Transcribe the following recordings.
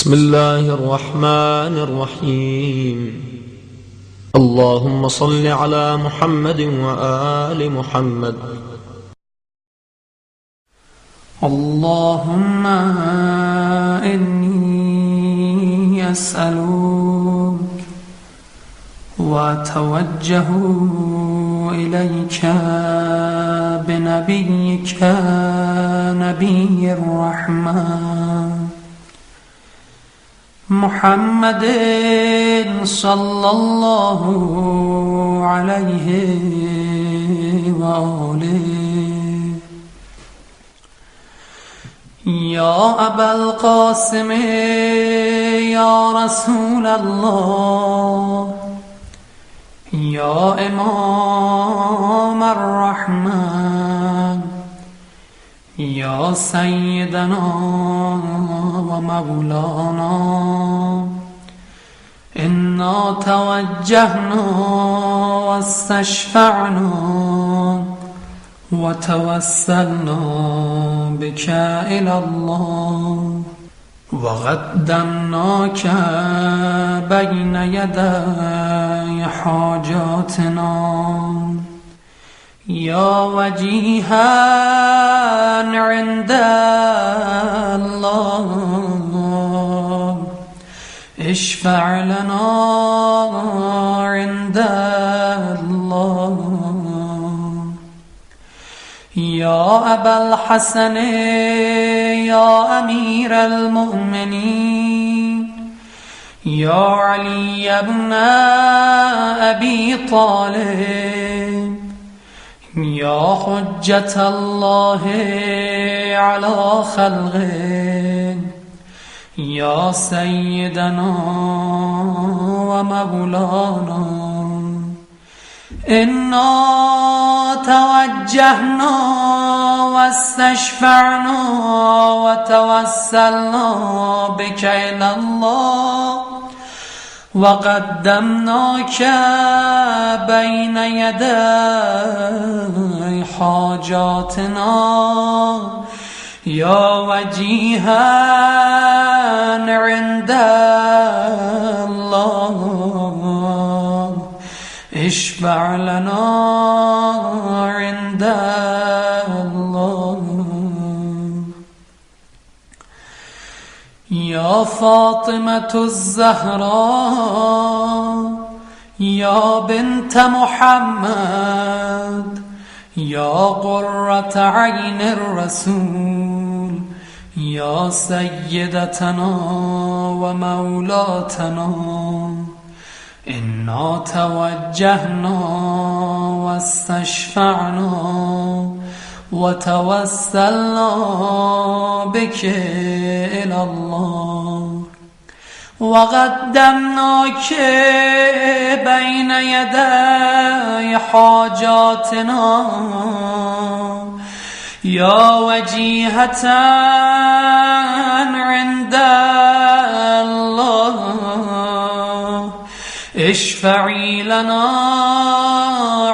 بسم الله الرحمن الرحيم. اللهم صل على محمد وآل محمد. اللهم إني أسألك وأتوجه إليك بنبيك نبي الرحمة محمد صلى الله عليه وآله. يا أبا القاسم يا رسول الله، يا إمام الرحمن، يا سيدنا ومولانا، إنا توجهنا واستشفعنا وتوسلنا بك إلى الله، وقدمناك بين يدي حاجاتنا يا وجيها عند الله، اشفع لنا عند الله. يا أبا الحسن يا أمير المؤمنين، يا علي بن أبي طالب، يا حجة الله على خلقه، يا سيدنا ومولانا، إنا توجهنا واستشفعنا وتوسلنا بك إلى الله، وقدمناك بين يدي حاجاتنا يا وجيها عند الله، اشفع لنا عند الله. يا فاطمة الزهراء يا بنت محمد، يا قرة عين الرسول، يا سيدتنا ومولاتنا، إنا توجهنا واستشفعنا وتوسلنا بك إلى الله، وقدمناك بين يدي حاجاتنا يا وجيهة عند الله، اشفعي لنا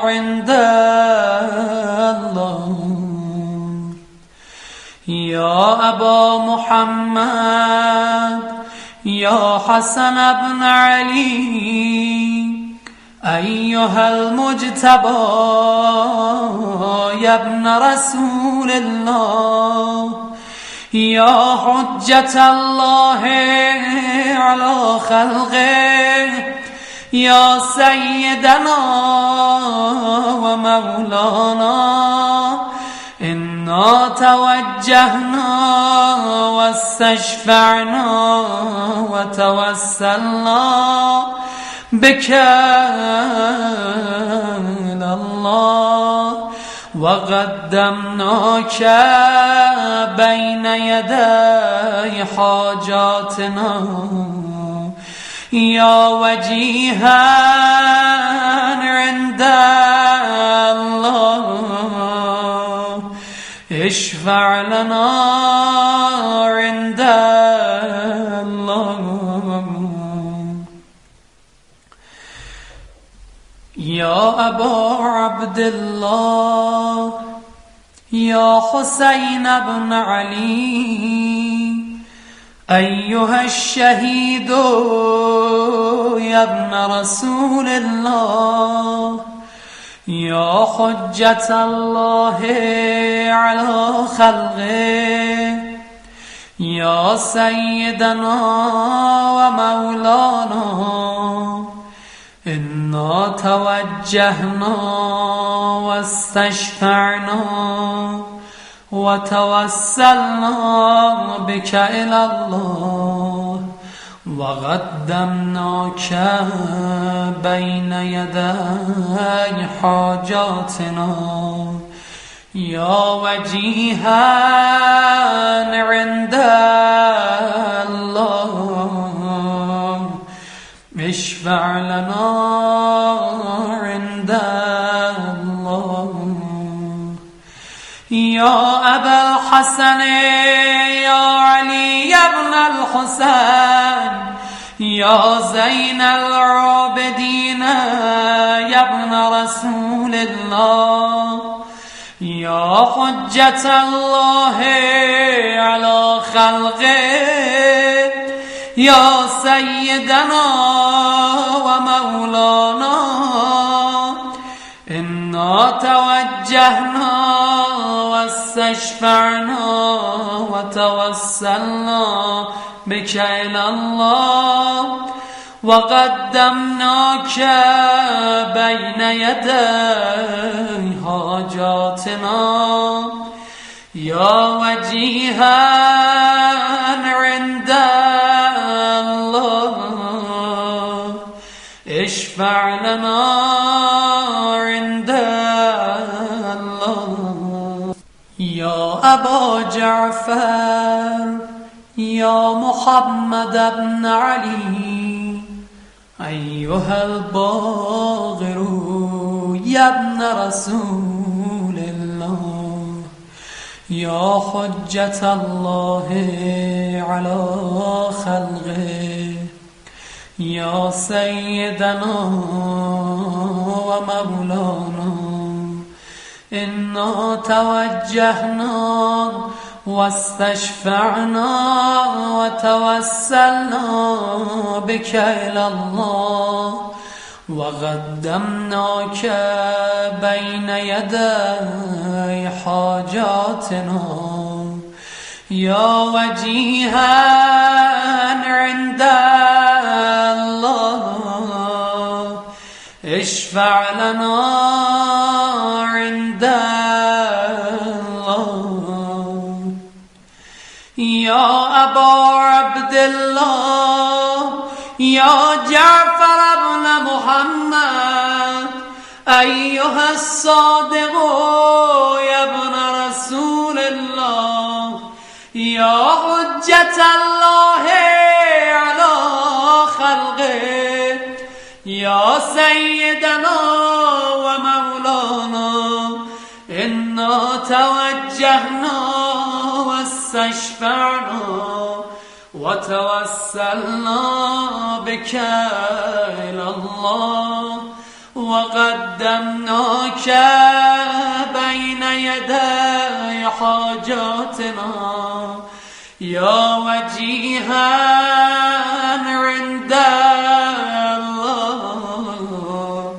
عند الله. يا أبا محمد يا حسن بن علي، أيها المجتبى يا ابن رسول الله، يا حجة الله على خلقه، يا سيدنا ومولانا، إنا توجهنا واستشفعنا وتوسلنا بك إلى الله، وقدمناك بين يدي حاجاتنا يا وجيها عند الله، اشفع لنا عند الله. يا أبا عبد الله يا حسين بن علي، أيها الشهيد يا ابن رسول الله يا حجة الله على خلقه يا سيدنا ومولانا إنا توجهنا واستشفعنا وتوسلنا بك إلى الله وقدمناك بين يدي حاجاتنا يا وجيها عند الله اشفع لنا عند الله يا أبا الحسن يا علي بن الحسين يا زين العابدين يا ابن رسول الله يا حجة الله على خلقه يا سيدنا ومولانا إنا توجهنا واستشفعنا وتوسلنا بك إلى الله وقدمناك بين يدي حاجاتنا يا وجيها عند الله اشفع لنا عند الله يا أبا جعفر يا محمد بن علي أيها الباغر يا ابن رسول الله يا حجة الله على خلقه يا سيدنا ومولانا إنا توجهنا واستشفعنا وتوسلنا بك إلى الله وقدمناك بين يدي حاجاتنا يا وجيها عند الله اشفع لنا عند الله يا أبا عبد الله يا جعفر بن محمد أيها الصادق يا ابن رسول الله يا حجة الله على خلقه يا سيدنا ومولانا إنا توجهنا واستشفعنا وتوسلنا بك إلى الله وقدمناك بين يدي حاجاتنا يا وجيها عند الله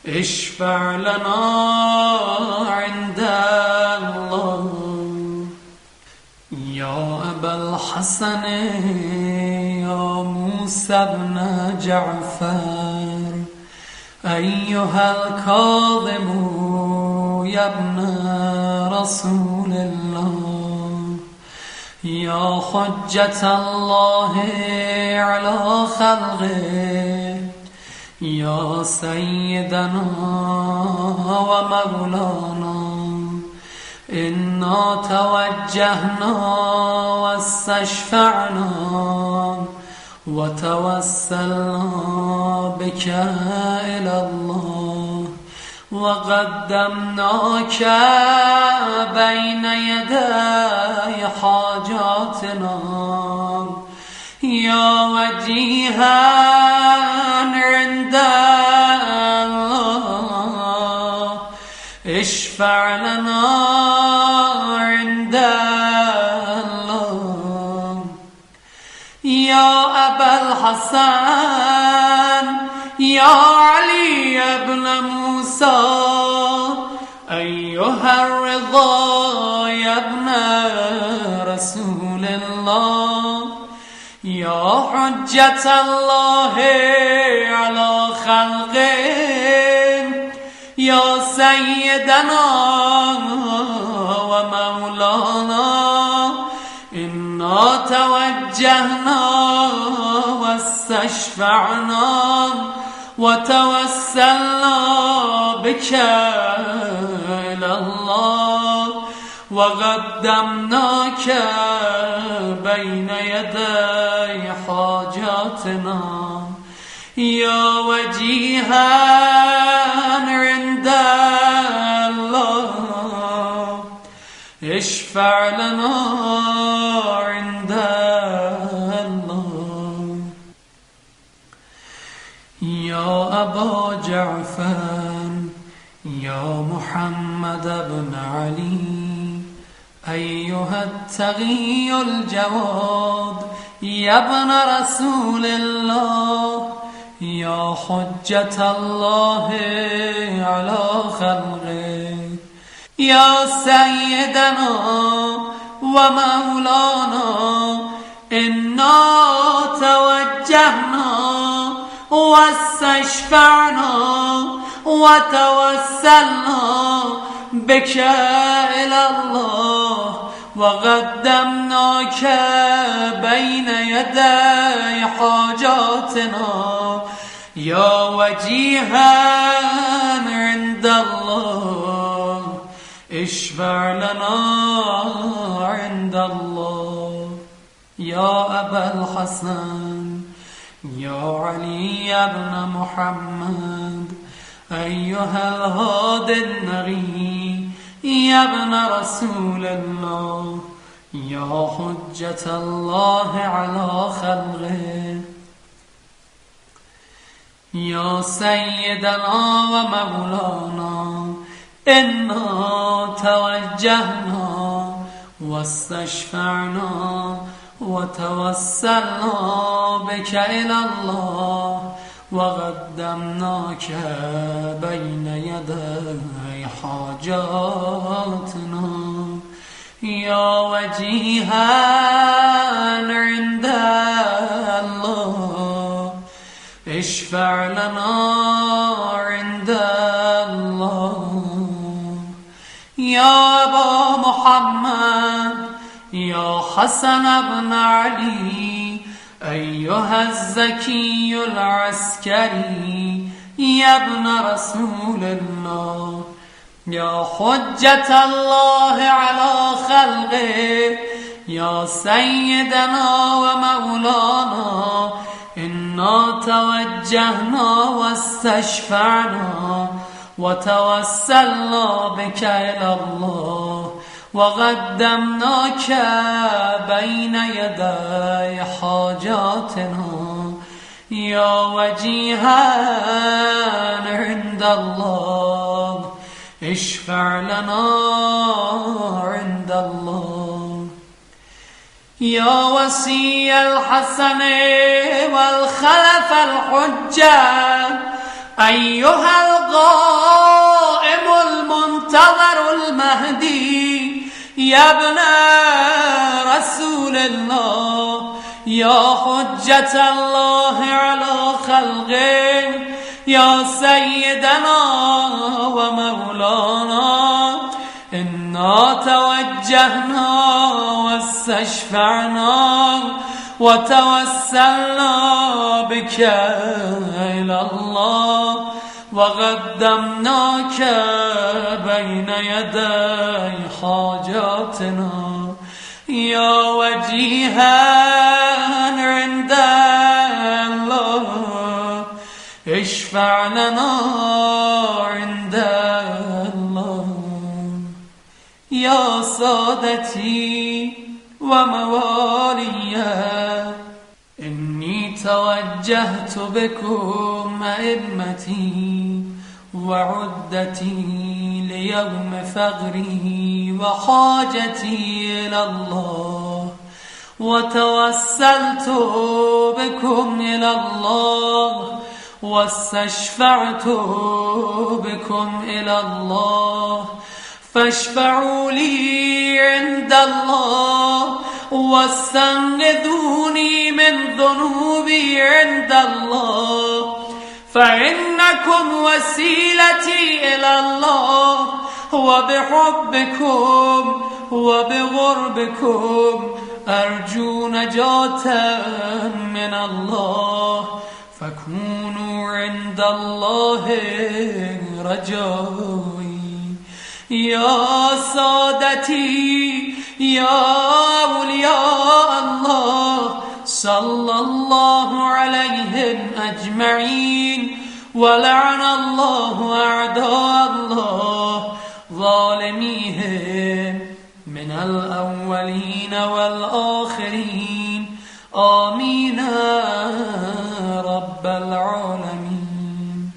اشفع لنا عند الله يا أبا الحسن يا موسى بن جعفر أيها الكاظم يا ابن رسول الله يا حجة الله على خلقه يا سيدنا ومولانا إنا توجهنا واستشفعنا وتوسلنا بك إلى الله وقدمناك بين يدي حاجاتنا يا وجيها عند الله اشفع لنا عند الله الحسن يا علي ابن موسى أيها الرضا يا ابن رسول الله يا حجة الله على خلقه يا سيدنا ومولانا إنا توجهنا واستشفعنا وتوسلنا بك إلى الله وقدمناك بين يدي حاجاتنا يا وجيها عند الله اشفع لنا عند الله يا أبا جعفر يا محمد بن علي أيها التقي الجواد يا ابن رسول الله يا حجة الله على خلقه يا سيدنا ومولانا إنا توجهنا واستشفعنا وتوسلنا بك إلى الله وقدمناك بين يدي حاجاتنا يا وجيها عند الله اشفع لنا عند الله يا أبا الحسن يا علي بن محمد أيها الهادي النبي يا ابن رسول الله يا حجة الله على خلقه يا سيدنا ومولانا إنا توجهنا واستشفعنا وتوسلنا بك إلى الله وقدمناك بين يدي حاجاتنا يا وجيها عند الله اشفع لنا عند الله يا أبا محمد يا حسن بن علي أيها الزكي العسكري يا ابن رسول الله يا حجة الله على خلقه يا سيدنا ومولانا إنا توجهنا واستشفعنا وتوسلنا بك إلى الله وقدمناك بين يدي حاجاتنا يا وجيها عند الله اشفع لنا عند الله يا وصي الحسن والخلف الحجة أيها القائم المنتظر المهدي يا ابن رسول الله يا حجة الله على خلقه يا سيدنا ومولانا إنا توجهنا واستشفعنا وتوسلنا بك إلى الله وقدمناك بين يدي حاجاتنا يا وجيها عند الله اشفع لنا عند الله يا سادتي وموالي إني توجهت بكم أئمتي وعدتي ليوم فقري وحاجتي إلى الله وتوسلت بكم إلى الله واستشفعت بكم إلى الله فاشفعوا لي عند الله واستنقذوني من ذنوبي عند الله فإنكم وسيلتي إلى الله وبحبكم وبغربكم أرجو نجاة من الله فكونوا عند الله رجائي يا سادتي يا أولياء الله صلى الله عليهم أجمعين ولعن الله أعداء الله ظالميهم من الأولين والآخرين آمين رب العالمين